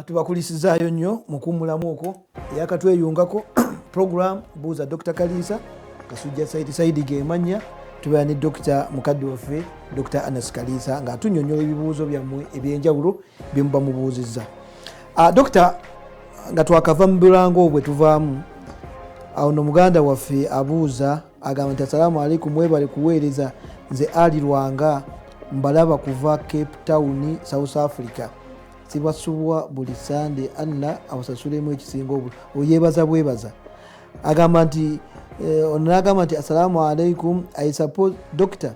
Tubakulisizaayo nnyo mukummulamu okwo eyakatweyungako program buuza Dr. Kaliisa Kasujja Saidi gemanya tubeera ne Dr. mukadde waffe Dr. Anas Kaliisa nga atunnyonnyola ebibuuzo byammwe ebyenjawulo bye muba mubuuzizza. Dokita, nga twakava mu bulango bwe tuvaamu awo no muganda waffe abuuza agamba nti assalaamu alaikum, mwebale kuweereza, nze Ali Lwanga mbalaba kuva Cape Town, South Africa. Sibasubwa buli Sunday Anna abasasulemu ekisinga obulu. Oyebaza bwebaza. Agamba nti onagamba nti assalamu alaikum, I suppose doctor,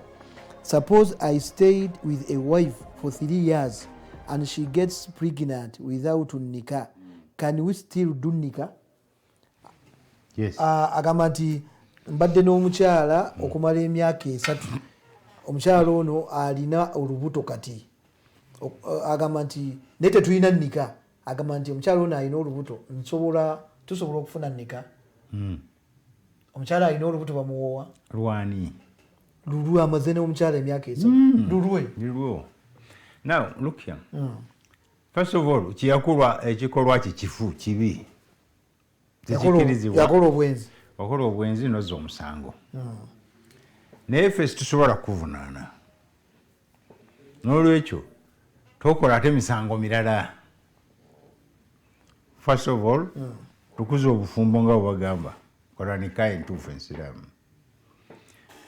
suppose I stayed with a wife for 3 years and she gets pregnant without nikah, can we still do nikah? Yes. Agamba nti mbadde n'omukyala okumala emyaka 3, omukyala ono alina olubuto kati. Agamba nti naye tetulina nnika. Agamba nti omukyala ono alina olubuto, tusobola okufuna nnika? Omukyala alina olubuto bamuwoowa lwani lulwe amaze n'omukyala emyaka 3 lulwe. Now look here. First of all, ekikolwa kifu kibi, yakola obwenzi, wakola obwenzi nozza omusango. Naye ffe situsobola kuvunaana, n'olwekyo tokola ate misango mirala. First of all, tukuza obufumbo nga bwebagamba, kola nikah entuufu ensiraamu.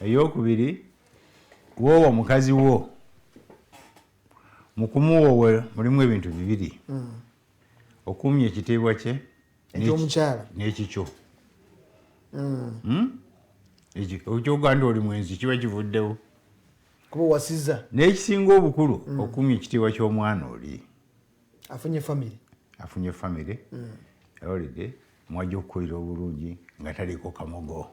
Eyokubiri, woowa mukazi wo, mu kumuwoowa mulimu ebintu bibiri: okumya ekitiibwa kye eky'omukyala n'ekikyo. Ekyoganda oli mwenzi kiba kivuddewo kuba wasiza. N'ekisinga obukulu, okumya ekitiibwa ky'omwana oli afunye famire olide mwajja okukulira obulungi nga taliko kamogo.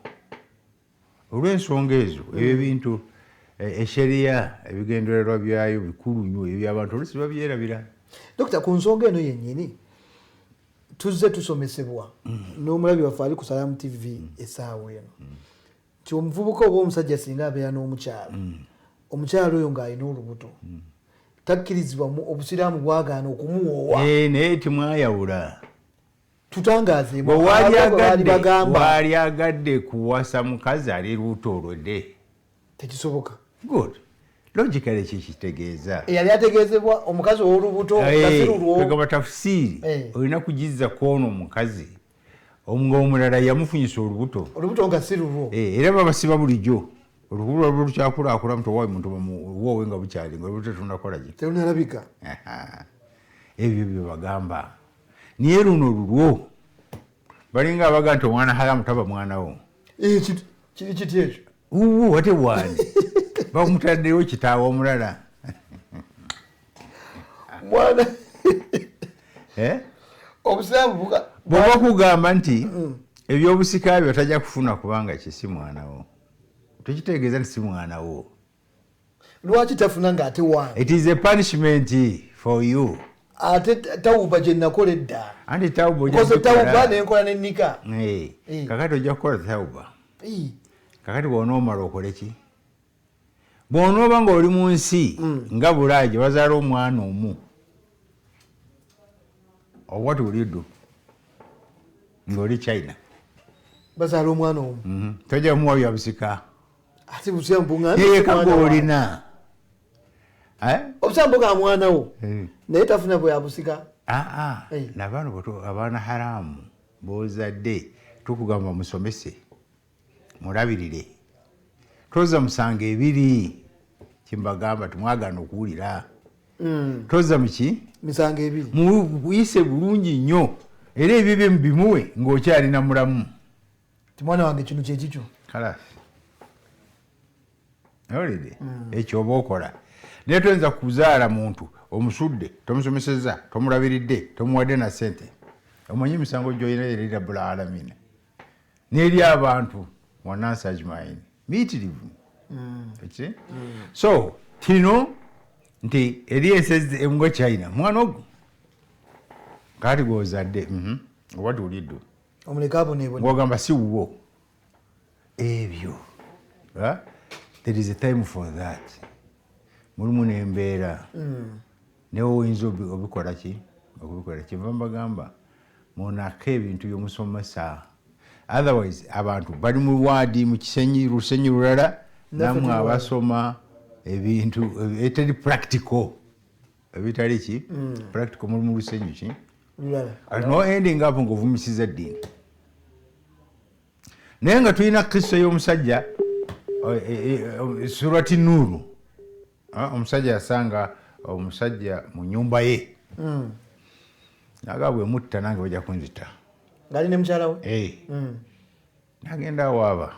Olw'ensonga ezo, ebyo ebintu esheriya ebigendererwa byayo bikulu nnyo, ebyo abantu oluusi babyerabira. Dokita, ku nsonga eno yennyini tuzze tusomesebwa n'omulabi waffe ali ku Salaamu TV essaawa eno nti omuvubuka oba omusajja singa abeera n'omukyala, omukyala oyo ng'alina olubuto, takkirizibwa, obusiraamu bwagaana okumuwoowa. Naye timwayawula. Tutangaazeemu waali agadde kuwasa mukazi ali lubuto olwedde, tekisoboka. Good. Logically kikitegeeza. Yali ategeezebwa omukazi ow'olubuto kwegamba tafusiiri olina kugizza kwono omukazi ng'omulala yamufunyisa olubuto nga si lulwo. Era babasiba bulijjo. Olubuto lwa lukyakulakula mutowaayi muntu woowe nga bukyali nga olubuto terunakola gye, terunalabika. Ebyo bye bagamba. Naye luno lulwo balinga abaga nti omwana haramu taba mwanawo. Kiri kiti ekyo? Ate waani bamutaddewo kitaawe omulala mwana obusiraamu bw'oba kugamba nti ebyobusika byo tajja kufuna kubanga kisi mwanawo, tekitegeeza nti si mwanawo. Lwaki tafuna ng'ate wange? It is a punishment for you. Ate tawuba gye nakola edda, anti tawuba nenkola n'ennika. Kakati ojja kukola tawuba. Kakati bw'onoomala okole ki? Bw'onooba ng'oli mu nsi nga Bulaaya gye bazaala omwana omu, what will you do? Ng'oli China bazaala omwana omu, tojja kumuwa bya busika. Ate busiraamu yeka gw'olina obusiraamu bugamba mwanawo naye tafuna bwe yabusika. Nabano abaana haramu b'ozadde tukugamba musomese, mulabirire, toza musanga ebiri kimbagamba tumwagaana okuwulira. Toza muki misanga ebiri muyise bulungi nnyo, era ebyo bimuwe ng'okyalina mulamu. Mwana wange kino kyekikyo kalasi olide ekyo oba okola. Naye toyinza kuzaala muntu omusudde, tomusomesezza, tomulabiridde, tomuwadde na ssente. Omanyi misango gy'olina eri Rabbul Aalamiina n'eri abantu wanansi ajmaini miitirivu. So kino nti eri ensi emugo China mwana ogwo kati gw'ozadde, what will you do? Omuleka aboneebone ng'ogamba si wuwo ebyo. There is a time for that. Mulimu n'embeera newe oyinza obikola ki okubikola. Kyenva mbagamba munaako ebintu byomusomesa, otherwise abantu bali mu waadi mu lusenyi lulala namwe abasoma ebintu etali practical, ebitali ki practical mu lusenyi ki no ending up ng'ovumisiza ddiini. Naye nga tulina kristo y'omusajja surati Nuuru, omusajja yasanga omusajja mu nnyumba ye naga bwe mutta nange bajja kunzita ngali ne mukyala we nagenda awaaba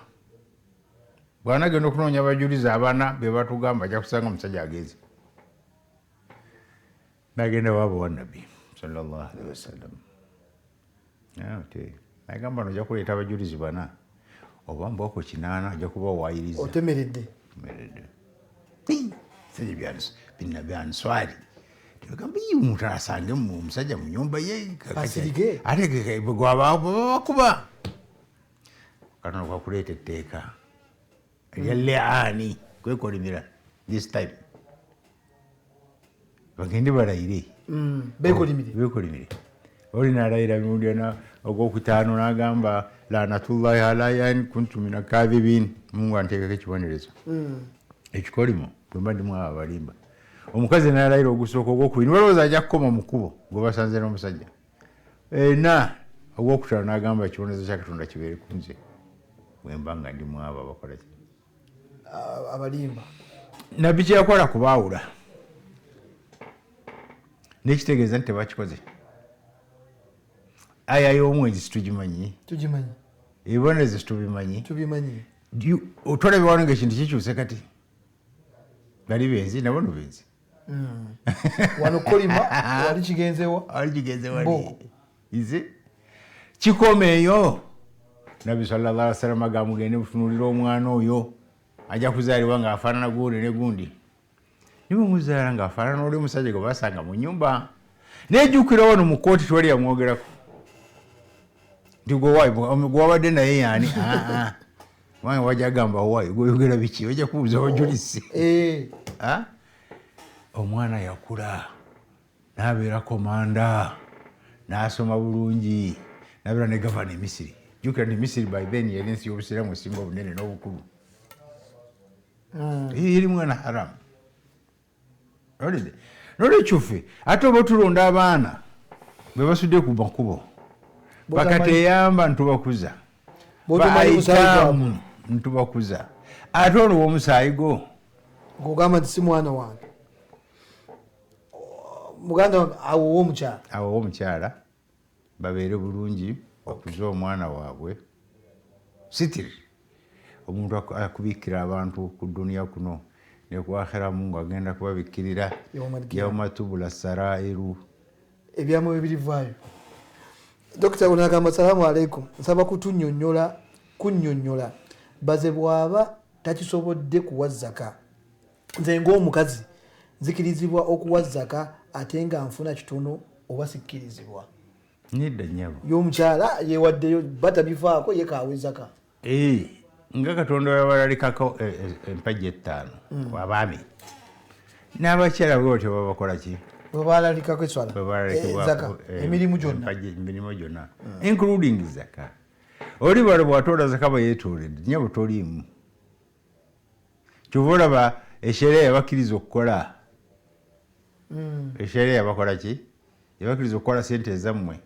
bwanagenda okunoonya abajulizi abana be batugamba ajja kusanga omusajja agenze. Nagenda waaba wannabbi sallallahu alaihi wasallam nagamba nojja kuleeta abajulizi bana oba mbwako 8 ajja kuba owayiriza otemeredde bina byanswali tugamba omuntu asange omusajja mu nyumba ye ate gwabakuba katono kwakuleeta etteeka erya leani kwekolimira this time bagende balayire bekolimire oli nalayira mirundi ogwokutaano n'agamba lanatullahi alaya in kuntu mina kadhibin, Mungu anteekeko ekibonerezo ekikolimo bwe mba ndimu abo abalimba. Omukazi nalayira ogusooka ogwokubiri balowooza ajja kukoma mu kkubo gwe basanze n'omusajja ogwokutaano n'agamba ekibonerezo kya Katonda kibeere ku nze bwe mba nga ndimu abo abakola ki abalimba. Nabbi kye yakola kubaawula n'ekitegeeza nti tebakikoze. Aya y'omwezi situgimanyi, ebibonerezo situbimanyi. Otolabibwano ng'ekintu kikyuse kati bali benzi nabo no benzi wano kolima wali kigenzewa ize kikoma eyo. Nabbi sallallahu alaihi wasallam agamugende butunulira omwana oyo ajja kuzaalibwa ng'afaanana gundi ne gundi, niwe muzaala ng'afaanana oli omusajja gwe basanga mu nnyumba. Nejjukira wano mu kooti twali yamwogerako nti gwewabadde naye yaani wange wajja agamba waayi gweyogera biki wajja kubuuza abajulisi. Omwana yakula n'abeera komanda n'asoma bulungi n'abeera ne gavana Misiri. Jjukira nti Misiri by then yali ensi y'obusiraamu esinga obunene n'obukulu. Eri mwana haramu nolwekyo ate oba tulonda abaana be basudde ku makubo bakateyamba ntubakuza baayitamu ntubakuza ate ono w'omusaayi go ng'ogamba nti si mwana wange muganda wange awo w'omukyala babeere bulungi bakuze omwana waabwe sitiri omuntu akubiikira abantu ku duniya kuno nekwakhiramu ng'agenda kubabikkirira yaumatubula sarairu ebyamu ebirivaayo. Dokita unagamba salamu alaikum, nsaba kunnyonnyola baze bw'aba takisobodde kuwa zaka. Nze ng'omukazi nzikirizibwa okuwa zaka ate nga nfuna kitono oba sikkirizibwa? Nedda nnyabo y'omukyala yeewaddeyo batabifaako ye kaawe zaka. Nga Katonda yabalalikako empagi 5 abaami n'abakyala bwotyo babakola ki bwebalalikako eswala zaka emirimu gyonna including zaka. Oli balo bw'atoola zaka bayeetooledde nnyabo toliimu. Kyova olaba eshereya yabakkiriza okukola eshereya yabakola ki yabakkiriza okukola sente ezammwe.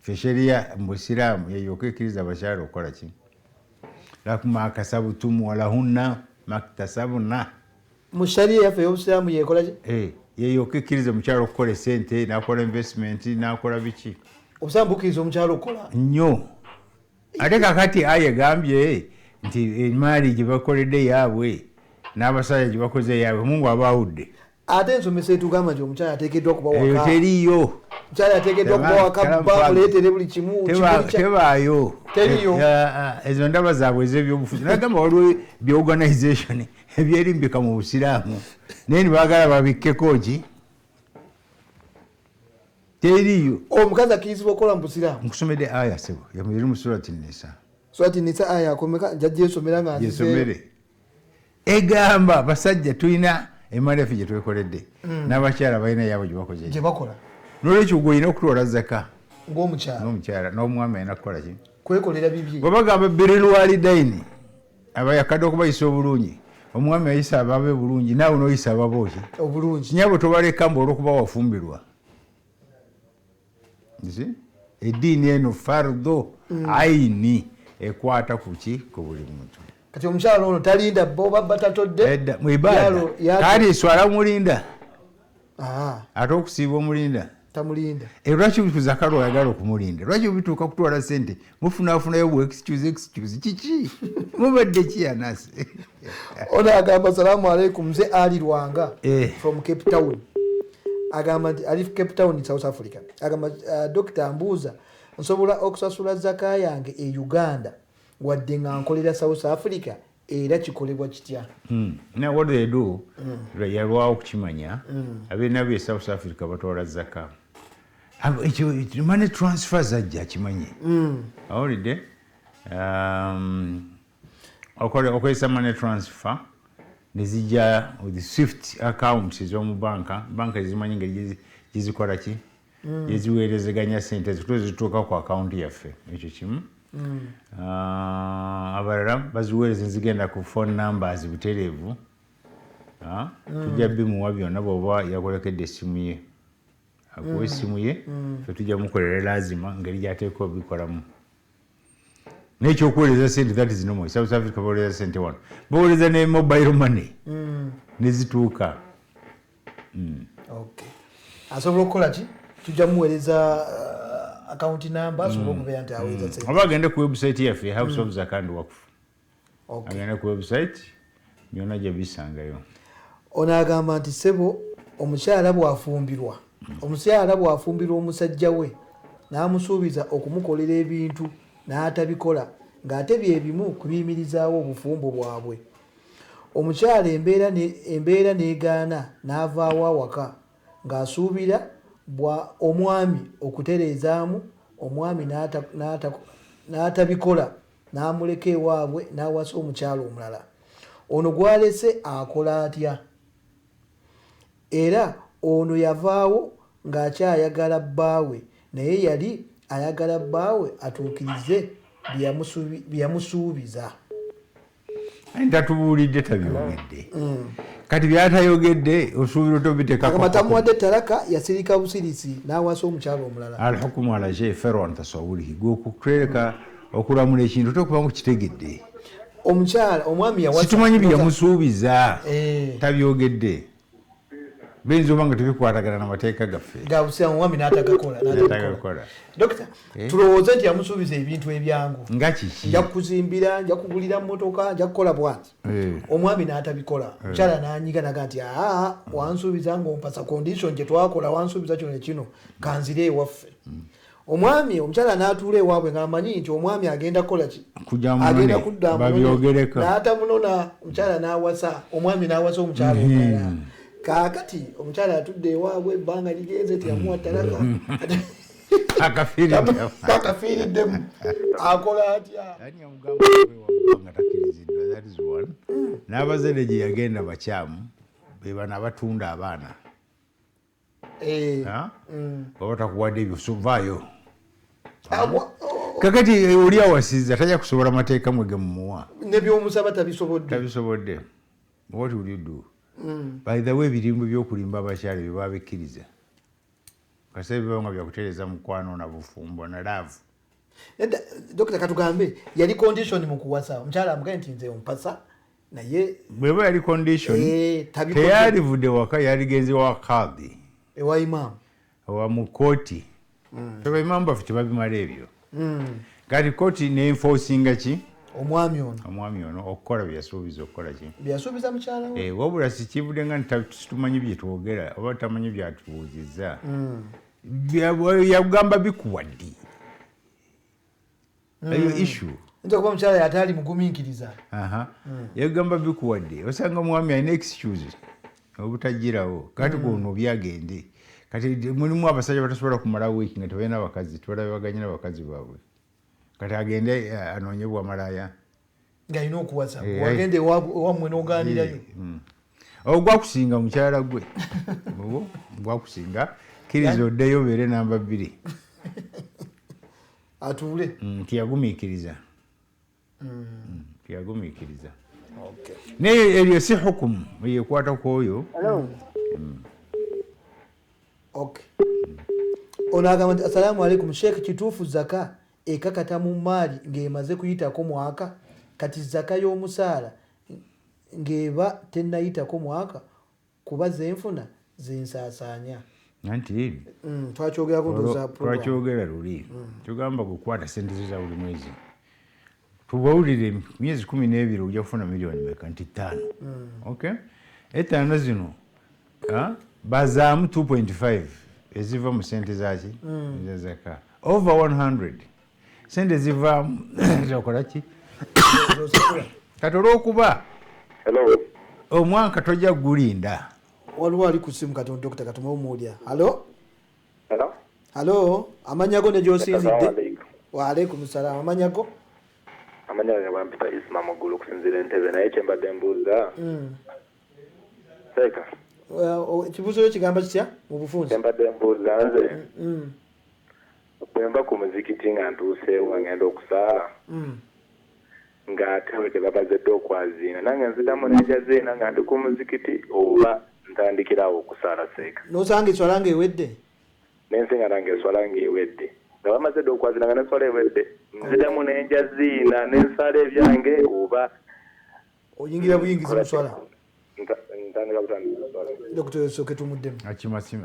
Fesheria mbusiramu yeyokwe ekkiriza abakyala okukola ki lakum akasabutum walahunna maktasabuna. Mu sharia yaffe ey'obusiraamu yekola ki yeyokwe ekkiriza mukyala okukola esente n'akola investment n'akola biki. Obusiraamu bukkiriza omukyala okukola nnyo. Ate kakati aya egambye nti emaali gye bakoledde yaabwe n'abasajja gye bakoze yaabwe Mungu abaawudde. Ate ensomesa etugamba nti omukyala ateekeddwa kuba waka. Eyo teriyo. Omukyala ateekeddwa kuba waka bamuleetere buli kimu. Tebaayo. Teriyo. Ezo ndaba zaabwe ez'ebyobufuzi. Nagamba waliwo byoorganization ebyerimbika mu busiraamu naye nibaagala babikkeko ki teriyo. Omukazi akkirizibwa okukola mu busiraamu. Nkusomedde aya sebo yamuyiri mu surati Nisa. Surati Nisa aya akomeka njajja esomera nga yesomere egamba basajja tulina MRF gye twekoledde n'abakyala balina yabo gye bakoze gye bakola n'olwekyo gwe olina okutwala zaka ng'omukyala n'omwami alina kukola ki kwekolera bibye bwe bagamba birirwalidaini abayakadde okubayisa obulungi omwami ayisa ababe bulungi naawe n'oyisa ababooki obulungi nyabo tobaleka mbu olwokuba wafumbirwa eddiini eno fardo aini ekwata kuki ku buli muntu kati omukyala ono talinda boba batatodde mwibada kali eswala mulinda ate okusiiba omulinda tamulinda lwaki kuzaka lwayagala okumulinda lwaki bituuka kutwala sente mufunafunayo bwe excuse kiki mubadde kiyanasi ono agamba salaamu aleikum nze ali Lwanga from Cape Town agamba nti ali Cape Town South Africa agamba Dr. Mbuuza nsobola okusasula zaka yange e Uganda wadde nga nkolera South Africa era kikolebwa kitya now what they do yalwawo okukimanya abeena bye South Africa batwala zaka money transfer zajja akimanyi awulidde okozesa money transfer nezijja with swift accounts ez'omu banka ezimanyi ngeri gizikola ki geziweerezeganya sente zituuka ku akawunti yaffe ekyo kimu abalala baziweereza zigenda ku phone numbers butereevu tujja bimuwa byonna bw'oba yakolekedde essimu ye akuwa essimu ye fe tujja mukolera lazima ngeri gyateeka obikolamu n'ekyokuweereza sente that is normal South Africa baweereza sente wano baweereza ne mobile money nezituuka asobola okukola ki tujja muweereza account number asobola okubeera nti aweereza sente oba agende ku website yaffe House of Zakat and Waqf agende ku website byonna gye bisangayo ono agamba nti ssebo omukyala bw'afumbirwa omusajja we n'amusuubiza okumukolera ebintu n'atabikola ng'ate bye bimu kubiyimirizaawo obufumbo bwabwe omukyala embeera n'egaana n'avaawo awaka ng'asuubira omwami okutereezaamu omwami n'atabikola n'amuleka ewaabwe n'awasa omukyala omulala ono gw'alese akola atya era ono yavaawo ng'akyayagala bbaawe naye yali ayagala bbaawe atuukirize bye yamusuubiza tatubuulidde tabyogedde kati byatayogedde osuubira otobiteekatamuwadde talaka yasirika busirisi n'awasa omukyala omulala alhukumu ala shay ferwan tasawulihi gwe okutwereka okulamula ekintu tokuba ngu kitegedde omwami situmanyi byeyamusuubiza tabyogedde benza oba nga tebikwatagana n'amateeka gaffe omwami n'atagakola dokita tulowooze nti yamusuubiza ebintu ebyangu nga kiki nja kukuzimbira nja kugulira mmotoka nja kukola bwati omwami n'atabikola mukyala n'anyiga naga nti wansuubiza ng'ompasa condition gye twakola wansuubiza kino nekino kanzire ewaffe omwami omukyala n'atuula ewaabwe ng'amanyi nti omwami agenda kukola ki agenda kudda n'atamunona omukyala n'awasa omwami n'awasa omukyala omulala kaakati omukyala atudde ewaabwe ebbanga ligenze tiyamuwa talaka akafiiriddemu akola atya n'abazadde gye yagenda bakyamu be bano abatunda abaana oba takuwadde ebyo sovaayo kakati oli awasiza tajja kusobola mateeka mwe gemumuwa nebyomusaba tabisobodde what will you do by the way ebirimbo by'okulimba abakyala bye babikkiriza kasa bibawo nga byakutereeza mukwano na bufumbo na laavu dokita katugambe yali condition mu kuwasa omukyala amugaye nti nze ompasa naye bweba yali condition teyalivudde waka yaligenze wa kadhi ewa imamu owa mu kooti imamu baffe tebabimala ebyo kati kooti neenforcinga ki omwami ono okukola byeyasuubiza okukola ki byeyasuubiza mukyala we wabula sikivudde nga tumanyi byetwogera oba tamanyi byatubuuzizza yagamba bikuwadde eyo issue nti okuba mukyala yataali mugumiikiriza yagamba bikuwadde osanga omwami alina excuse obutajjirawo kati kuno byagende kati mulimu abasajja batasobola kumala wiiki nga tebalina bakazi tebalabaganye n'abakazi baabwe kati agende anoonye bwamalaaya ng'alina okuwasa wagende ewammwe n'ogaanirayo ogwakusinga mukyala gwe gwakusinga kiriza oddeyo obeere namba 2 atuule tiyagumiikiriza naye eryo si hukumu yekwata kwoyo. Ono agamba nti assalamu alaikum sheekh, kituufu zaka ekakata mu maali ng'emaze kuyitako mwaka, kati zaka y'omusaala ng'eba tennayitako mwaka kuba zenfuna zensaasaanya? Anti twakyogera luli tugamba kukwata sente zo za buli mwezi, tubawulire myezi 12 ojja kufuna miliyoni meka nti 5. Okay, 5 zino bazaamu 2.5 eziva mu sente zaki zaka over 100 sente zivaamu zakolaki kati olw'okuba omwaka tojja gulinda. Waliwo ali ku simu kati Dr. Katumaumuulya. Halo, amanya go ne gy'osinzidde? Wa alaikum salaam. Amanya go? Amanya gange bampita Isma Magulu okusinziira Entebbe, naye kye mbadde mbuuza seeka ekibuuzo kyo kigamba kitya mu bufunze? Kye mbadde mbuuza nze bwe mba ku muzikiti nga ntuuseewo ngenda okusaala ng'ate bwe babaze dde okwaziina nange nzidamu n'enjaziina nga ndi ku muzikiti oba ntandikirawo okusaala seeka. N'osanga eswala ng'ewedde? Nensinga nange eswala ng'ewedde nga bamaze dde okwaziina nga n'eswala ewedde nzidamu n'enjaziina n'ensala ebyange oba oyingira buyingizi mu swala? Ntandika butandika swala. Dokita osooke tumuddemu.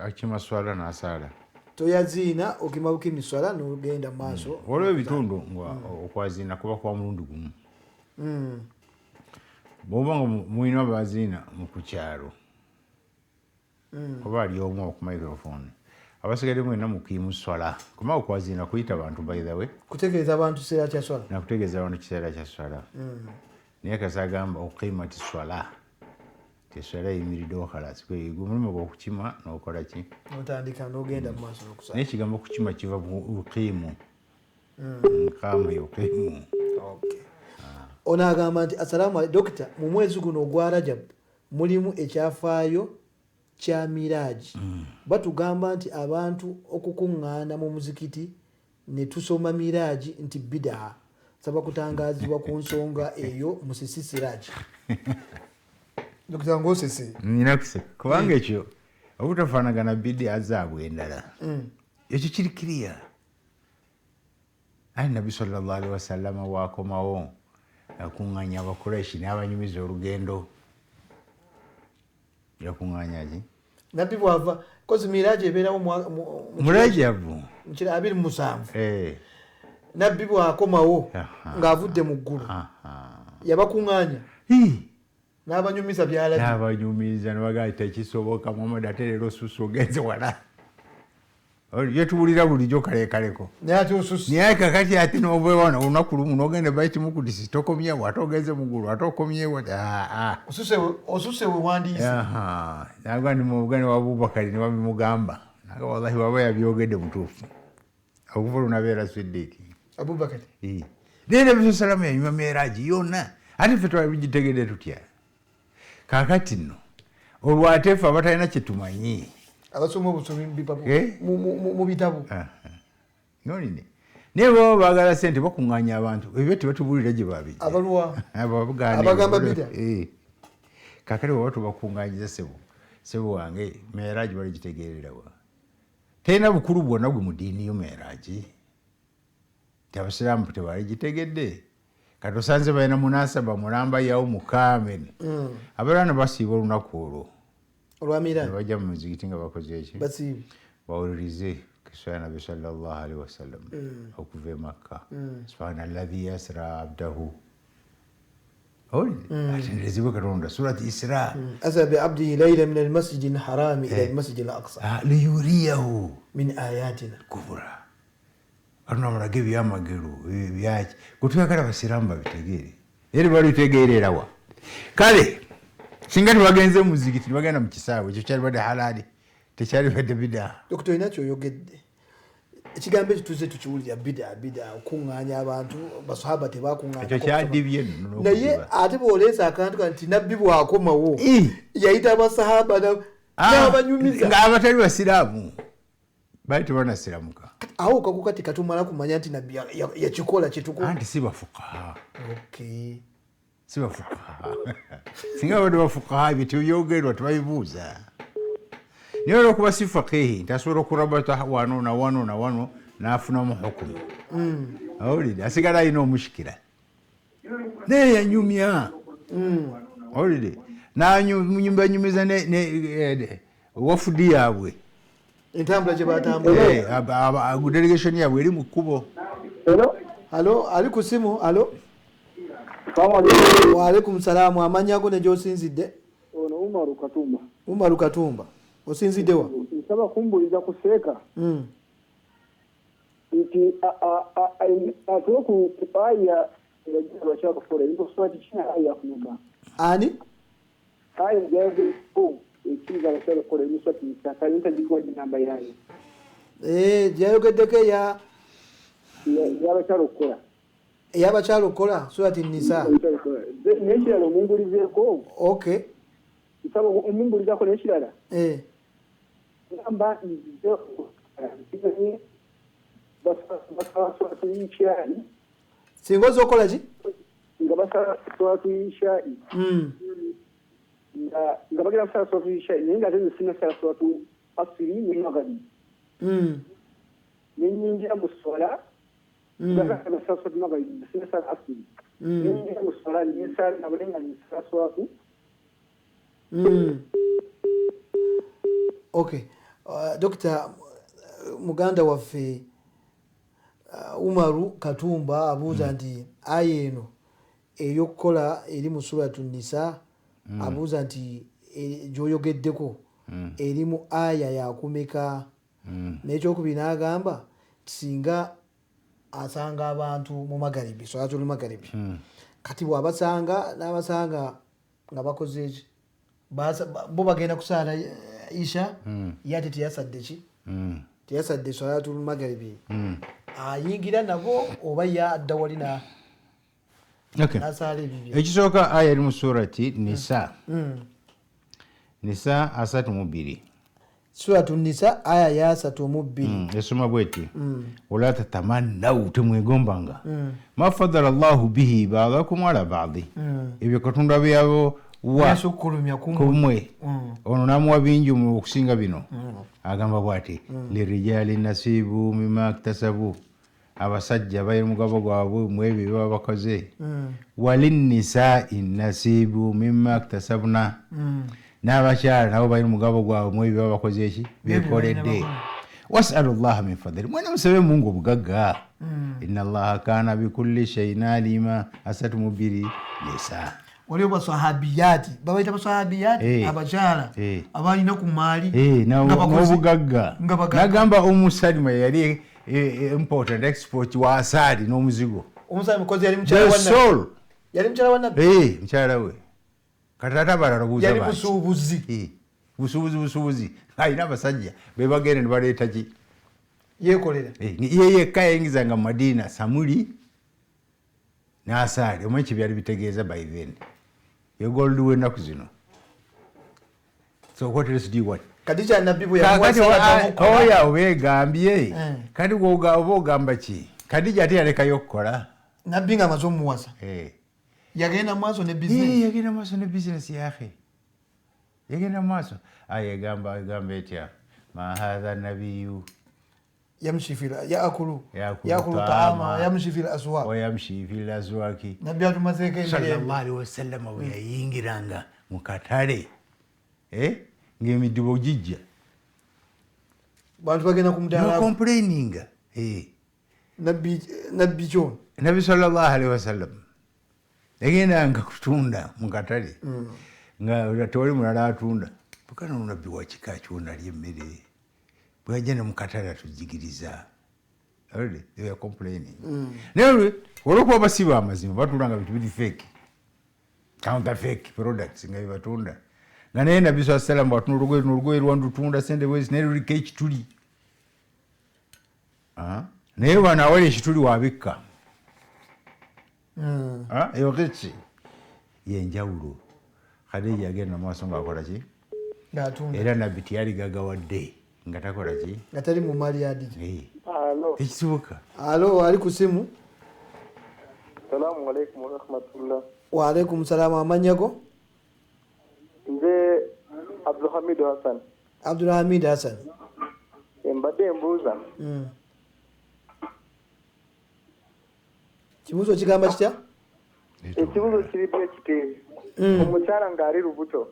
Akima swala n'asaala. Toyaziina okima bukimi swala n'ogenda mu maaso. Waliwo ebitundu okwaziina kuba kwa mulundi gumu. Bw'oba nga mulina abaziina ku kyalo oba ali omu ku microphone, abasigadde mwena mukiimu swala kuma okwaziina kuyita bantu by the way, kutegeeza abantu kiseera kya swala, nakutegeeza abantu kiseera kya swala. Naye kasi agamba okukiimati swala teswala eyimiriddewo khalasi omulimu gw'okukima n'okola ki otandika n'ogenda mu maaso n'okusala. Naye ekigambo okukima kiva bukiimu nkaamu yokiimu. Ono agamba nti assalamu alaikum dokita, mu mwezi guno ogwa Rajab mulimu ekyafaayo kya miraaji. Batugamba nti abantu okukuŋŋaana mu muzikiti ne tusoma miraaji nti bidaa. Saba kutangaazibwa ku nsonga eyo Musisi Siraaji. Dokita ng'osese nina kuseka kubanga ekyo obutafaanagana bidaa zaabwe endala ekyo kiri kiriya. Ayi Nabbi sallallahu alaihi wasallama waakomawo yakuŋŋaanya Abakuraishi n'abanyumiza olugendo. Yakuŋŋaanya ki? Nabbi bw'ava kozi miraaji ebeerawo mu Rajabu 27. Nabbi bw'akomawo ng'avudde mu ggulu yabakuŋŋaanya n'abanyumiza by'alabye. N'abanyumiza ne bagamba tekisoboka Muhammad ate leero susu ogenze wala. Yetuwulira bulijjo kalekaleko. Naye ate osusse. Naye kakati ate n'obeewana olunaku lumu n'ogenda Baitul Mukdisi tokomyewo ate ogenze mu ggulu ate okomyewo. Osusse we wandiise. Nagamba ndi mu buganda wa Abubakari ne babimugamba. Naga wallahi waba yabyogedde mutuufu. Okuva lunabeera Siddiiki. Abubakari. Naye Nabbi sallallahu yanyuma miraaji yonna. Ate ffe twabigitegedde tutya. Kaakati nno olwo ate ffe abatalina kye tumanyi. Abasoma obusomi mu bitabo. Noline. Naye baba baagala ssente bakuŋŋaanya abantu ebyo tebatubulira gye babijja. Abaluwa abagamba bida. Kaakati baba tubakuŋŋaanyiza sebo wange miraaji baligitegeerera wa. Terina bukulu bwonna gwe mu ddiini yo miraaji. Abasiraamu tebaligitegedde. Kati osanze balina munasaba mulamba yawo mukaameni. Abalwana basiiba olunaku olwo. Olwa miraaji. Bajja mu muzikiti nga bakoze eki? Basiibi. Bawulirize kiswa Nabbi sallallahu alaihi wasallam okuva e Makka. Subhanalladhi yasra abdahu. Atenderezebwe Katonda surati Isra. Asra bi abdihi layla min almasjidi alharami ila almasjidi alaqsa. Liyuriyahu min ayatina kubura. Katonda amulage ebyamagero byaki kutuyagala abasiraamu babitegeere era balitegeerera wa. Kale singa tebagenze mu muzikiti tebagenda mu kisaawe ekyo kyali badde halaali tekyali badde bidaa. Dokita olina kyoyogedde ekigambo ekyo tuze tukiwulira bida okuŋŋaanya abantu basahaba tebakuŋŋaanya ekyo kyadibye nno naye ate bw'oleesa akantu nti nabbi bw'akomawo yayita abasahaba n'abanyumiza ng'abatali basiraamu bali tebanasiramuka awo kako kati katumala kumanya nti nabbi yakikola kyetukumu anti si bafukaha okay si bafukaha singa bade bafukaha ebyo tebyogerwa tebabibuuza naye olwokuba si fakihi ntasobola okurabata wano na wano na wano n'afunamu hukumu awulidde asigala alina omushikira naye yanyumya awulidde nanyumbanyumiza wafudi yaabwe entambula gye batambula delegation yaabwe eri mu kkubo alo ali ku simu alo waalaikum salaamu amanyago ne gy'osinzidde umaru katumba osinziddewa nsaba kumbuliza ku seeka nti atuwe ku aya eragira abakyakukola ebintu kina aya kumeka ani aya gyayogerako ekiriza abakyakukola ebintu kayinta gikuwa ginamba yayo gyayogeddeko yabakyala okukola eyabakyala okukola surati nisa nekirala omumbulizeeko okay nsaba omumbulizako nekirala gamba nziganye basala swatu y'ishaayi singa oza okola ki nga basala swatu y'ishaayi nga bagenda kusala swatu y'ishaayi naye nga ate nze sinasala swatu asiri ne magaribi nenyingira mu swala basala swatu magaribi sinasala asiri nenyingira mu swala nesala nabone nga nesala swatu okay Dr. muganda waffe Umaru Katumba abuuza nti aya eno ey'okukola eri mu suratu nisa abuuza nti gy'oyogeddeko eri mu aya yakumeka n'ekyokubiri n'agamba singa asanga abantu mu magaribi salatul magaribi kati bw'abasanga n'abasanga nga bakoze eki bo bagenda kusaala isha yate teyasadde ki teyasadde salatul magaribi ayingira nabo oba yadda wali nasaala ebibyo ekisooka aya eri mu surati nisa nisa 32 suratu nisa aya ya 32 esoma bweti wala tatamannau temwegombanga ma fadala llahu bihi badakum ala badi ebyo katonda byabo kumwe ono namuwa bingi mu okusinga bino agamba bwati lirijali nasibu mima ktasabu abasajja bayina mugabo gwabwe mu ebyo bye bakoze walinnisai nasibu mima ktasabna n'abakyala nabo bayina mugabo gwabwe mu ebyo bakoze eki bekoledde wasalu llaha min fadli mwene musabe mungu obugagga inna allaha kana bikulli shayin alima 32 nisa waliwo basahabiyati babaita basahabiyati abakyala abalina ku maali n'obugagga nagamba omusalima yali import and export wa asali n'omuzigo omusalima mukozi yali mukyala wa nabbi mukyala we katata abalala buuza yali busuubuzi busuubuzi ayina abasajja bebagenda ne baleeta ki yekolera ye yekka yayingizanga mu madiina samuli n'asaali omanyi kyebyali bitegeeza by then yegoldiwe ennaku zino so what else do you want kadija nabbi bwe oya obeegambye kati oba ogamba ki kadija ate yalekayo okukola nabbi nga amaze omuwasa yagenda maaso ne bizinesi yahe yagenda maaso egamba etya ma hatha nabiyu yamshi fil yaakulu taama yamshi fil aswaq wa yamshi fil aswaqi nabbi atumazeke sallallahu alaihi wasallam bwe yayingiranga mu katale ng'emidibo gijja bantu bagenda kumudala no complaining nabbi kyo nabbi sallallahu alaihi wasallam yagendanga kutunda mu katale nga tewali mulala atunda bukana nabbi wa kika kyona ali emmere bwajja mu katale atujigiriza already they were complaining naye olwokuba basiba amazima batulanga bintu biri fake counter fake products nga bibatunda nga naye nabbi saa sallam batunda olugoye lwandutunda sente bwezi naye luliko ekituli naye wano awali ekituli wabikka eyo kiki yenjawulo. Khadija yagenda maaso ng'akola ki era nabbi tiyali gagawadde nga takola ki nga tali mu mali yadi. Tekisoboka. Alo, ali ku simu. Salaamu alaikum wa rahmatullah. Wa alaikum salaam. Amanya go? Nze Abdulhamid Hassan. Abdulhamid Hassan. Mbadde mbuuza. Kibuuzo kigamba kitya? Ekibuuzo kiri bwe kiti. Omukyala ng'ali lubuto.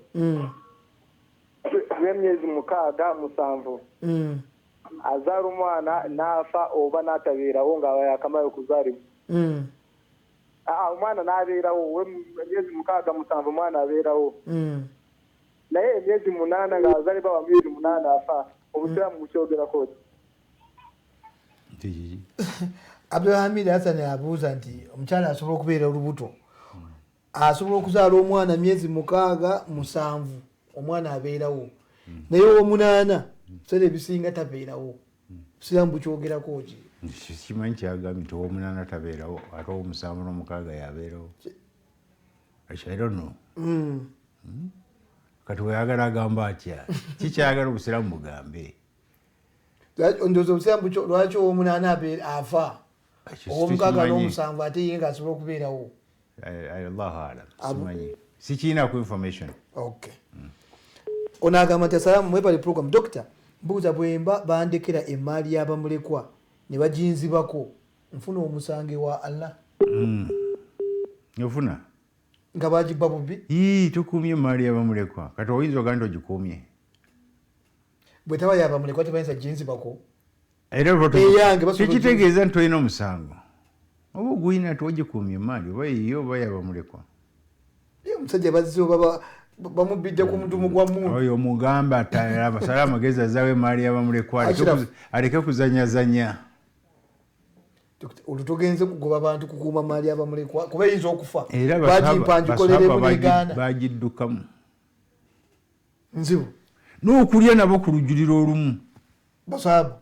Lw'emyezi 6-7. Azaala omwana n'afa oba n'atabeerawo ng'aba yakamaze okuzaalibwa. Omwana n'abeerawo emyezi 6-7 omwana abeerawo. Naye emyezi 8 ng'azaalibwa wa myezi 8 afa. Obusiraamu bukyogerako ki? Abdulhamid Hassan abuuza nti omukyala asobola okubeera olubuto, asobola okuzaala omwana myezi 6-7 omwana abeerawo, naye ow'omunaana biseera ebisinga tabeerawo. Obusiraamu bukyogerako ki? Kimanyi kyagambye nti ow'omunaana tabeerawo ate ow'omusanvu yabeerawo. I don't know. Kati weyagala agamba atya kikyagala obusiraamu bugambe. Ndowooza obusiraamu lwaki ow'omunaana afa, ow'omukaaga n'omusanvu ate ye nga asobola okubeerawo. Allahu alam, simanyi, sikiinaku information. Okay. Ono agamba nti assalaamu mwebale program. Dokita, mbuuza bwemba bandekera emmaali y'abamulekwa ne baginzibako, nfuna omusange wa Allah? Ofuna nga bagibba bubbi? Tukuumye emmaali y'abamulekwa. Kati oyinza ogaa nti ogikuumye. Bwe taba y'abamulekwa tebayinza ginzibako. Tekitegeeza nti olina omusango. Oba oguyina nti ogikuumye emmaali oba yiyo oba y'abamulekwa. Omusajja bazze oba bamubbidde ku mudumu gwa muntu. Oyo omugamba asale amagezi azaawo emmaali y'abamulekwa aleke kuzanyazanya. Olutogenze kugoba abantu kukuuma maali y'abamulekwa kuba eyinza okufa. Bagimpanjikoleremu n'egaana. Bagiddukamu. Nzibu. N'okulya nabo ku lujjuliro olumu. Basaabu.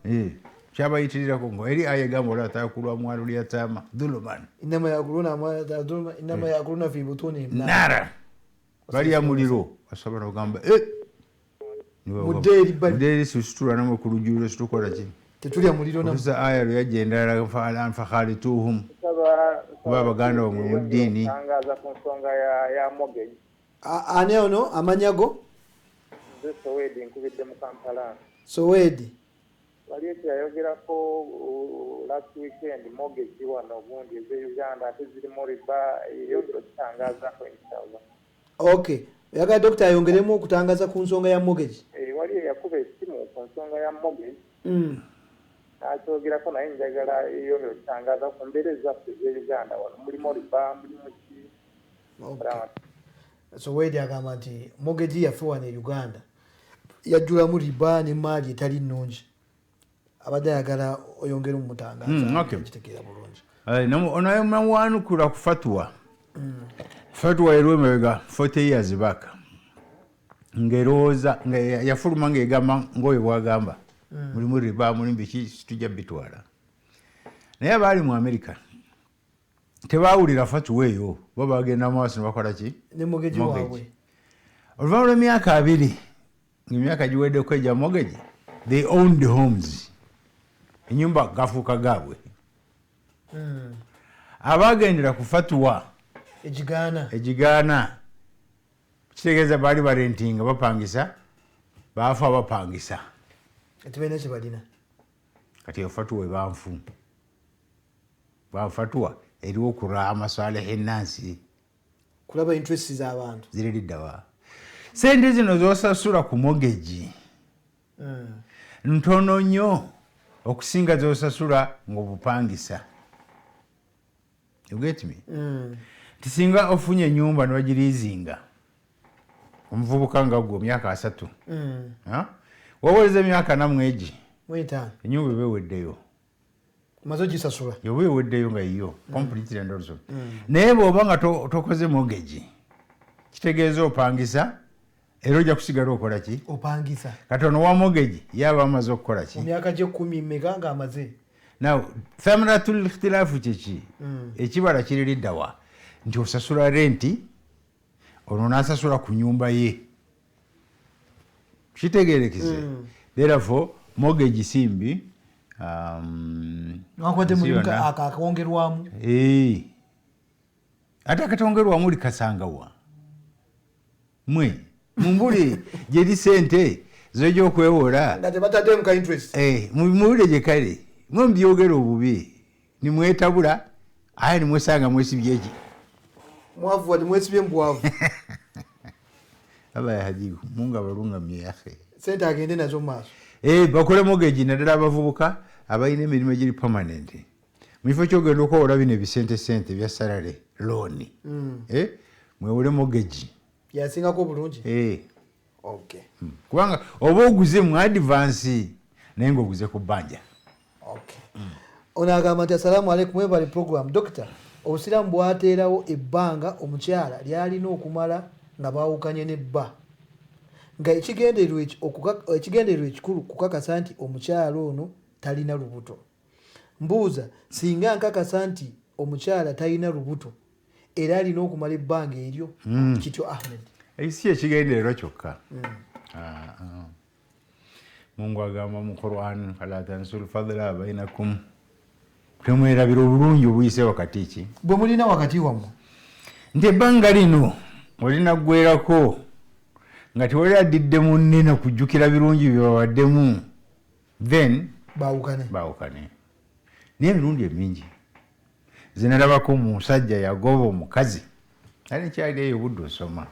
Kyabayitirirako ngo eri aya egamba wala taakulu amwalu lyataama dhuluman. Innama yaakuluna amwaala dhuluman innama yaakuluna fi butunihim naara. Balya muliro basobola okugamba Mudeeri situla namwe ku lujjuliro situkola ki? Tetulya muliro namwe. Okusa aya lwe yajja endala fakhalituhum. Kuba abaganda bamwe mu ddiini. Tangaza ku nsonga ya mortgage. Ani ono amanyago? Nze Sowedi nkubidde mu Kampala. Sowedi. Wali ekyayogerako last weekend mortgage wano obundi ez'Uganda ate zirimu riba eyongera okutangaazako ensawo. Okay. Oyagala dokita ayongeremu okutangaza ku nsonga ya mortgage? Wali eyakuba esimu ku nsonga ya mortgage. Akyogerako naye njagala eyongera okutangaza ku mbeera ezaffe ez'Uganda wano mulimu riba mulimu ki. Sowedi agamba nti mortgage yaffe wano e Uganda yajjulamu riba n'emmaali etali nnungi. Abadde ayagala oyongera mumutangaza kitegeera bulungi. Onawanukula ku fatwa. Fatwa erwemabega 40 years back. Ngerooza yafuluma ng'egamba ng'oyo bw'agamba. Mulimu riba mulimu biki tujja bitwala. Naye abaali mu America tebaawulira fatwa eyo bo bagenda mu maaso ne bakola ki? Ne mortgage waabwe. Oluvannyuma lw'emyaka 2 ng'emyaka giweddeko egya mortgage, they owned the homes. Enyumba gafuuka gaabwe. Abagendera ku fatwa egigaana kitegeeza baali barentinga bapangisa baafa bapangisa. Kati balina kye balina. Kati eyo fatwa ebanfu. Fatwa eriwo okulwa amaswalehe ennansi. Kulaba interest z'abantu. Ziriddawa. Sente zino z'osasula ku mortgage ntono nnyo okusinga z'osasula ng'obupangisa. You get me? Tisinga ofunye ennyumba ne bagiriizinga omuvubuka nga gwe myaka 3. Wawoleza emyaka namwegi. Ennyumba eba eweddeyo. Mazo gisasula. Yoba eweddeyo nga yiyo. Completely and also. Naye bw'oba nga tokoze mortgage kitegeeza opangisa era ojja kusigala okola ki? Opangisa. Kati ono wa mortgage yaba amaze okukola ki? Mu myaka gye 10 mmeka ng'amaze. now thamaratul ikhtilafu kyeki ekibala kiririddawa nti osasula renti ono n'asasula ku nyumba ye kitegeerekeze therefore mortgage simbi nakwate mulinka akawongerwamu ate akatongerwamu likasangawa mwe mumbuli gyeri sente zoja okwewola nga tebatadde muka interest muwulire gye kale mwe mubyogera obubi nimwetabula aya nimwesanga mwesibye eki mwavu wati mwesibye mbwavu aba yahajibu mungu abalungamye yafe sente agende nazo maaso bakole mortgage naddala abavubuka abalina emirimu egiri permanent mu kifo kyogenda okwowola bino ebisente bya salary loan mwewole mortgage yasingako obulungi okay kubanga oba oguze mu advance naye ngaoguze ku bbanja okay ono agamba nti assalamu alaikum webali program doctor obusiraamu bwateerawo ebbanga omukyala lyalina okumala nga baawukanye nebba nga ekigendererwa ekikulu kukakasa nti omukyala ono talina lubuto. Mbuuza, singa nkakasa nti omukyala talina lubuto era alina okumala ebbanga eryo kityo Ahmed? Si ekigendererwa kyokka. Mungu agamba mu Quran fala tansul fadla bainakum, temwerabira obulungi obuyise wakati ki bwe mulina wakati wammwe nti ebbanga lino olina ggwerako nga tewali addidde munne na kujjukira birungi byebawaddemu then baawukane. Naye emirundi emingi zinalabako musajja yagoba omukazi ali kyali eyo budde osoma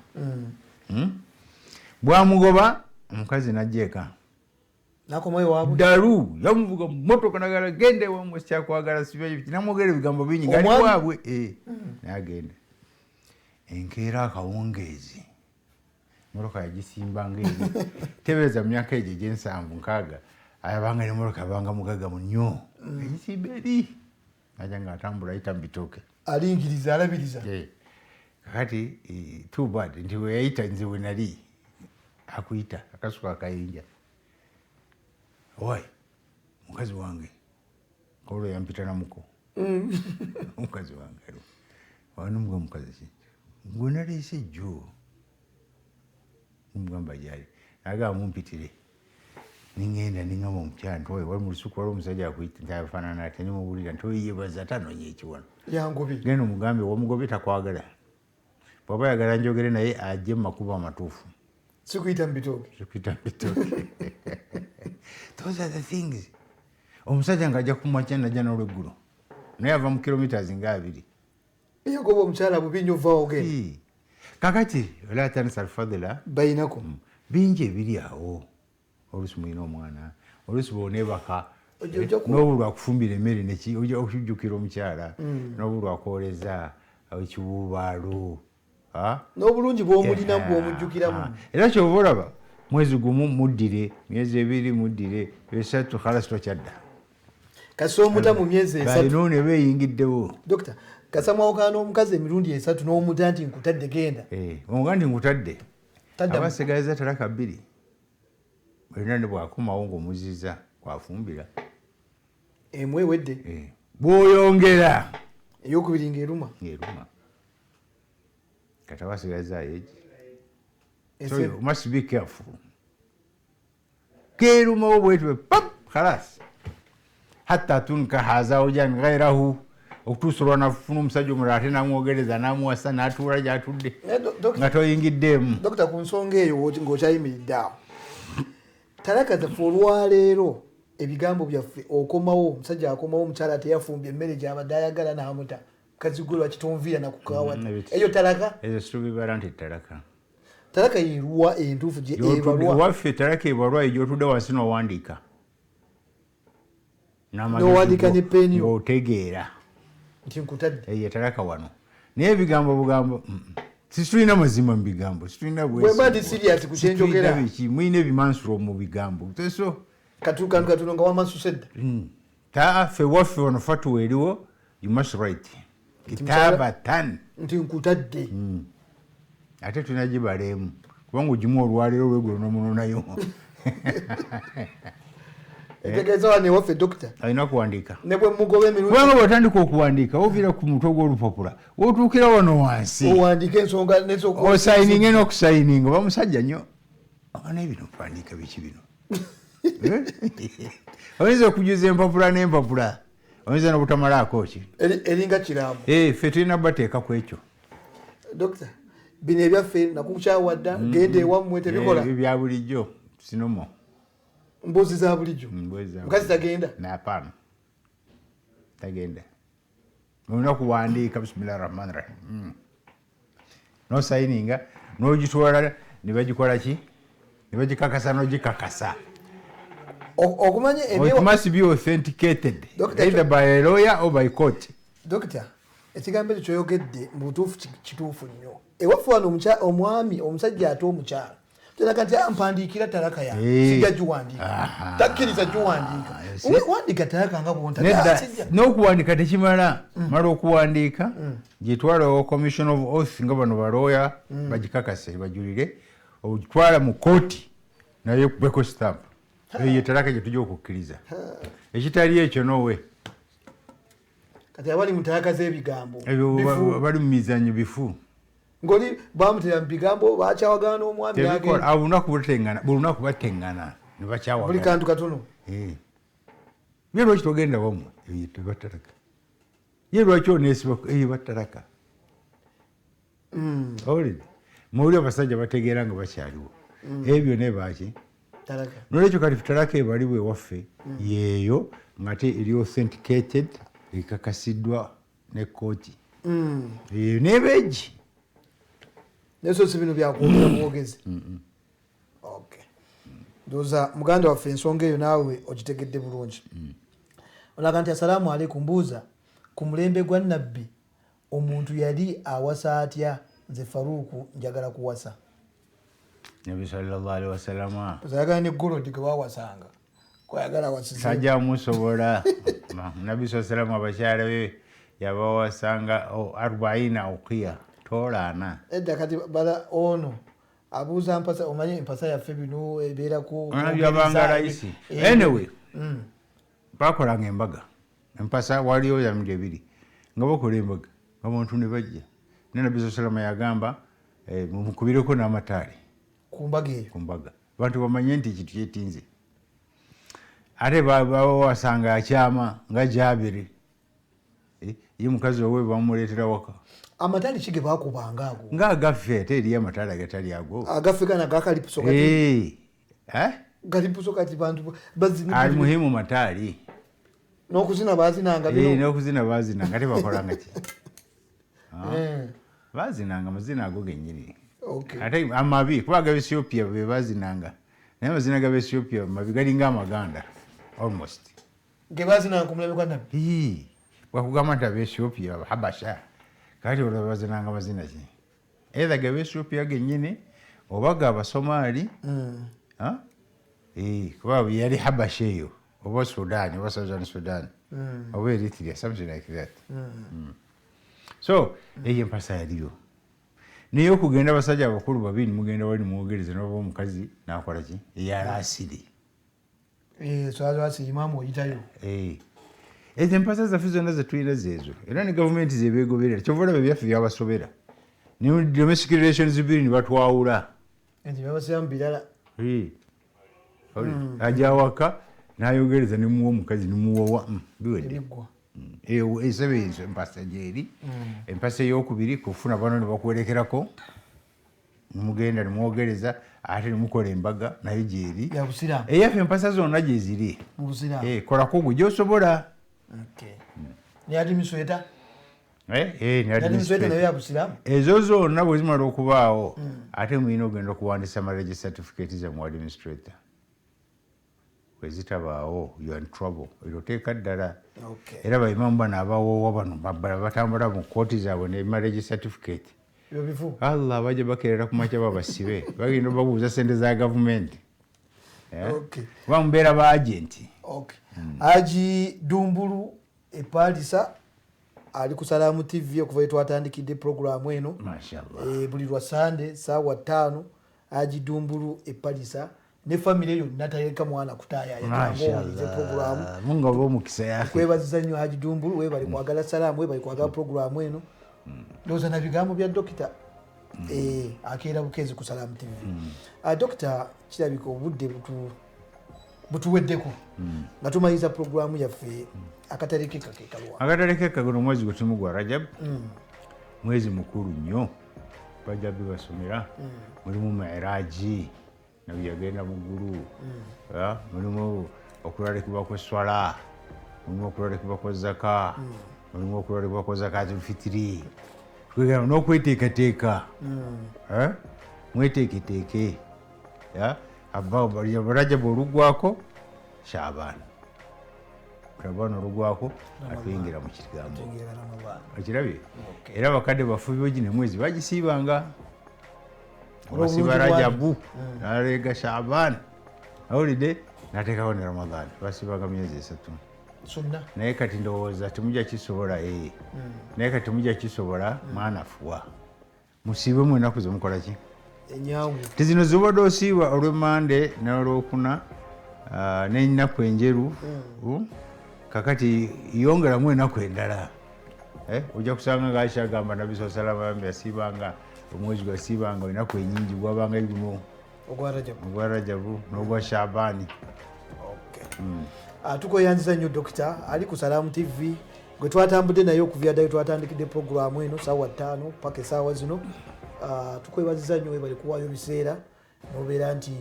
bwamugoba omukazi najjeeka nakomayo waabwe ddalu yamuvuga mmotoka nagala gende wamwe sikyakwagala sibyo namwogera ebigambo bingi ngali waabwe nagenda enkeera akawungeezi mmotoka yagisimbanga eri tebeeza mu myaka egyo egyensanvu nkaaga ayabanga nemmotoka yabanga mugaga nnyo egisimba eri aja ngaatambula ayita mu bitooke alingiriza alabiriza kakati too bad nti weyayita nze we nali akuyita akasuka akayinja owayi mukazi wange olwo yampita namuko mukazi wange wanumugwa mukazi ki gwe naleese jjo nimugamba gyali nagamba mumpitire ningenda ningamba omukyala nti oyo wali mu lusuku wali omusajja akuyita nti afaanana ate nimubulira nti oyo yebaza tanoonya ekiwano yangobi genda omugambe wamugobe takwagala bwaba yagala njogere naye ajje mu makubo amatuufu sikuyita mu bitooke those are the things. Omusajja ng'ajja kumakya najja n'olweggulo naye ava mu kilometers nga 2 yagoba omukyala bubi nnyo vaawo ogenda kakati wala tansa alfadila bainakum bingi ebiri awo oluusi mulina omwana oluusi bw'oneebaka n'obulwa akufumbira emmere neki ojja okujjukira omukyala n'obulwa akwoleza ekibuubaalo n'obulungi bw'omulinamu bw'omujjukiramu era kyova olaba mwezi gumu muddire myezi 2 muddire 3 khalas tokyadda kasi omuta mu myezi 3 balino ne beeyingiddewo dokita kasamawokana n'omukazi emirundi 3 n'omuta nti nkutadde genda omuga nti nkutadde abasigaliza talaka 2 balina ne bwakomawo ng'omuziza kwafumbira emu ewedde bw'oyongera ey'okubiri ng'eruma kati abasigalizaayo egi. So you must be careful. Keruma wobwetwe pap khalas hatta tunka haza ojan ghairahu okutusulwa nafuna omusajja omulala ate namwogereza namuwasa n'atuula gy'atudde nga toyingiddemu. Dokita, ku nsonga eyo ng'okyayimiridde awo talaka zaffe olwaleero ebigambo byaffe okomawo omusajja akomawo omukyala teyafumbye emmere gy'abadde ayagala n'amuta mukazi gwe lwakitonviira nakukaawa eyo talaka ezo situbibala nti talaka yeruwa entuufu ebalwa waffe talaka ebalwa egyotudde wansi n'owandiika n'owandiika ne peeni otegeera nti nkutadde ye talaka wano naye ebigambo bugambo situlina mazima mu bigambo situlina bwemba ndi siriasi ku kyenjogera muyina ebimansuro mu bigambo teso katuno nga wamansusedda taffe waffe wano fatuwa eriwo you must write kitabatan nti nkutadde ate tulina gibaleemu kubanga ogimu olwaleero olweggulo n'omunonayo etegeeza wano ewaffe dokita alina kuwandiika ne bwe mugoba emirundi kubanga bw'otandika okuwandiika woviira ku mutwe gw'olupapula wotuukira wano wansi owandiika ensonga osayininga n'okusayininga oba musajja nnyo naye bino kuwandiika biki bino oyinza okujuza empapula n'empapula oyinza n'obutamalaako ki eringa kiraamu ffe tulina bateeka ku ekyo dokita bino ebyaffe nakukyawadda genda ewammwe tebikola bya bulijjo sinomo mboozi za bulijjo mukazi tagenda napaana tagenda olina kuwandiika bisimillahi rahmani rahim nosayininga n'ogitwala ne bagikola ki ne bagikakasa n'ogikakasa okumanya it must be authenticated either by a lawyer or by court. Dokita ekigambo ekyo kyoyogedde mu butuufu kituufu nnyo ewaffe wano omwami omusajja ate omukyala teraga nti ampandiikira talaka yange sijja giwandiika takkiriza giwandiika wandiika talaka nga bwontagasijja n'okuwandiika tekimala mala okuwandiika gitwala o commission of oath nga bano balooya bagikakase bajulire ogitwala mu kooti naye kubeko stamp eyo talaka gye tujja okukkiriza ekitali ekyo nowe kati abali mu talaka z'ebigambo ebyo bali mu mizannyo bifu ngoli bamutera mu bigambo bakyawagana n'omwami agenda olunaku bateŋŋana ne bakyawagana buli kantu katono ye lwaki togenda wamwe eyo tebatalaka ye lwaki oneesiba eyo batalaka owulidde muwuli abasajja bategeera nga bakyaliwo ebyo ne baki nolwekyo kati talaka ebaliwo ewaffe yeeyo ngate eri authenticated ekakasiddwa ne kooti eyo nebeegi neso si bino byakuwulira mwogezi ndowooza muganda waffe ensonga eyo naawe ogitegedde bulungi olaga nti asalaamu aleikum mbuuza ku mulembe gwa nabbi omuntu yali awasa atya nze faruuku njagala kuwasa nabi sallallahu alaihi wasallam ayagala ne golodi gwe bawasanga kwayagala wasiza sajja musobola nabi sallallahu alaihi abakyala be yabawasanga 40 uqiya tolana edda kati bala ono abuuza mpasa omanye empasa yaffe bino ebeera ku byabanga raisi anyway bakolanga embaga empasa waliyo yamuli ebiri nga bakola embaga abantu ne bajja ne nabi sallallahu alaihi yagamba mukubireko n'amataali kumbaga bantu bamanye nti ekintu kyetinze ate bawasanga akyama nga Jabiri ye mukazi owe bamuleetera waka amataali kige bakubanga ago nga agaffe ate eriyo amataali agatali ago agaffe kana gakalipuso kati galipuso kati bantu bazina ali muhimu mataali n'okuzina bazinanga bino n'okuzina bazinanga ate bakolanga ki bazinanga mazina ago gennyini ate amabi kuba ag'Ethiopia be bazinanga naye amazina g'Ethiopia mabi galinga amaganda almost ge bazinanga ku mulembe gwa nabbi bwakugamba nti ab'Ethiopia habasha kati olwo bazinanga mazina ki either g'Ethiopia gennyini oba g'Abasomaali kuba yali habasha eyo oba Sudan oba Southern Sudan oba Eritrea something like that so eyo empasa yaliyo naye okugenda abasajja abakulu babiri mugenda wali mwogereza noba omukazi nakola ki eyalaasiri imamu oyitayo ezo empasa zaffe zonna zetulina zeezo era ne gavumenti zebeegoberera kyova olaba ebyaffe byabasobera ne domestic relations bill ne batwawula nti byabasiramu birala ajawaka nayogereza nemuwa omukazi nemuwawa biwedde esebe ezo empasa gyeri empasa eyokubiri kufuna bano nebakuwerekerako nemugenda nemwogereza ate nemukola embaga nayo gyeri eyaffe empasa zonna gyeziri kolako gwe gyosobola ezo zonna bwe zimala okubaawo ate mulina ogenda okuwandisa marriage certificate za mu administrator wezitabaawo you are in trouble eroteeka ddala era baimamu bano abawoowa bano batambula mu kooti zaabwe ne marriage certificate allah bajja bakerera ku makya babasibe bagenda babuuza sente za gavumenti bamubeera ba agenti Haji Dumbulu epalisa ali ku Salaamu TV okuva twatandikidde programu eno mashallah buli lwa Sunday saawa 5 Haji Dumbulu epalisa ne family yonna taleka mwana kutayaayaze programu mungu abo mukisa yake kwebaziza nnyo Haji Dumbulu webali kwagala salaamu webali kwagala programu eno ndowooza na bigambo bya dokita akeera bukezi ku Salaamu TV. Dokita kirabika obudde butuweddeko nga tumaliriza programu yaffe akatalekeka ke kalwa akatalekeka guno mwezi gwe tumu gwa Rajab mwezi mukulu nnyo bajjabi basomera mulimu Mi'raji nabi yagenda mu ggulu mulimu okulalekebwa kw'eswala mulimu okulalekebwa kwa zaka mulimu okulalekebwa kwa zakatul fitiri twegamba n'okweteekateeka mweteeketeeke Rajab olugwako Shaaban Ramadaan olugwako atuyingira mu kigambo okirabye era bakadde bafubi ne mwezi bagisiibanga basiba Rajabu nalega Shaaban awulidde nateekawo ne Ramadaan basibanga myezi 3 sunna naye kati ndowooza temujja kisobola naye kati temujja kisobola mwana fuwa musiibe mu ennaku zemukola ki enyangu tizino zibadde osiiba olw'Emmande n'olwokuna n'ennaku enjeru kakati yongeramu ennaku endala ojja kusanga ng'Aisha agamba Nabbi sallallahu alayhi wa sallam yasiibanga omwezi gwasiibanga ennaku ennyingi gwabanga guno ogwa Rajabu n'ogwa Shaabani. Tukweyanziza nnyo dokita ali ku Salaamu TV gwe twatambudde naye okuva ddayo twatandikidde programu eno ssaawa 5 paka essaawa zino. Tukwebaziza nnyo webali kuwaayo biseera n'obeera nti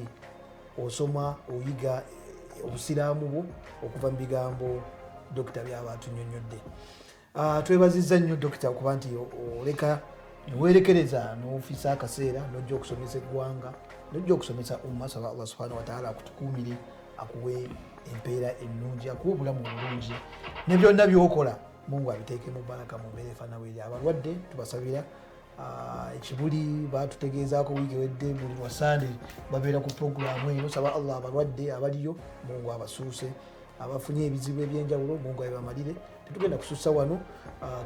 osoma oyiga obusiraamu bwo okuva mu bigambo dokita byaba atunyonnyodde. Twebaziza nnyo dokita okuba nti oleka neweerekereza n'ofiisa akaseera n'ojja okusomesa eggwanga n'ojja okusomesa umma. Saba Allah subhanahu wa ta'ala akutukuumire akuwe empeera ennungi akuwe obulamu obulungi ne byonna byokola Mungu abiteeke mu baraka mu mbeera efaanawo. Abalwadde tubasabira ekibuli batutegeezaako wiiki ewedde buli lwa Sande babeera ku programu eno. Saba Allah abalwadde abaliyo Mungu abasuuse, abafunye ebizibu ebyenjawulo Mungu abibamalire. Tetugenda kusussa wano.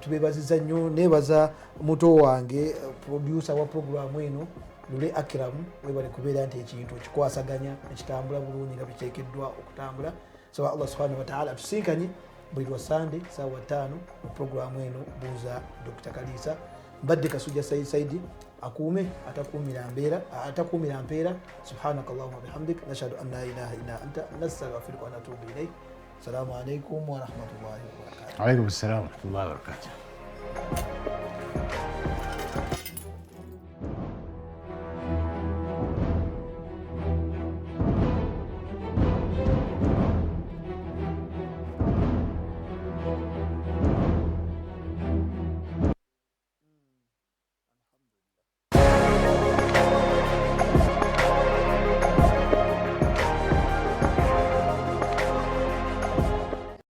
Tubeebaziza nnyo, neebaza muto wange producer wa programu eno Lule Akram webali kubeera nti ekintu kikwasaganya ekitambula bulungi nga biteekeddwa okutambula. Saba Allah subhanahu wa ta'ala tusinkanye buli lwa Sande ssaawa 5 mu programu eno Buuza Dr. Kaliisa. Mbadde Kasujja Saidi akuume atakuumira mpeera. Subhanaka Allahumma bihamdik nashhadu an la ilaha illa anta nastaghfiruka wa natubu ilayk. Assalamu alaikum wa rahmatullahi wa barakatuh. Wa alaikum assalam wa rahmatullahi wa barakatuh.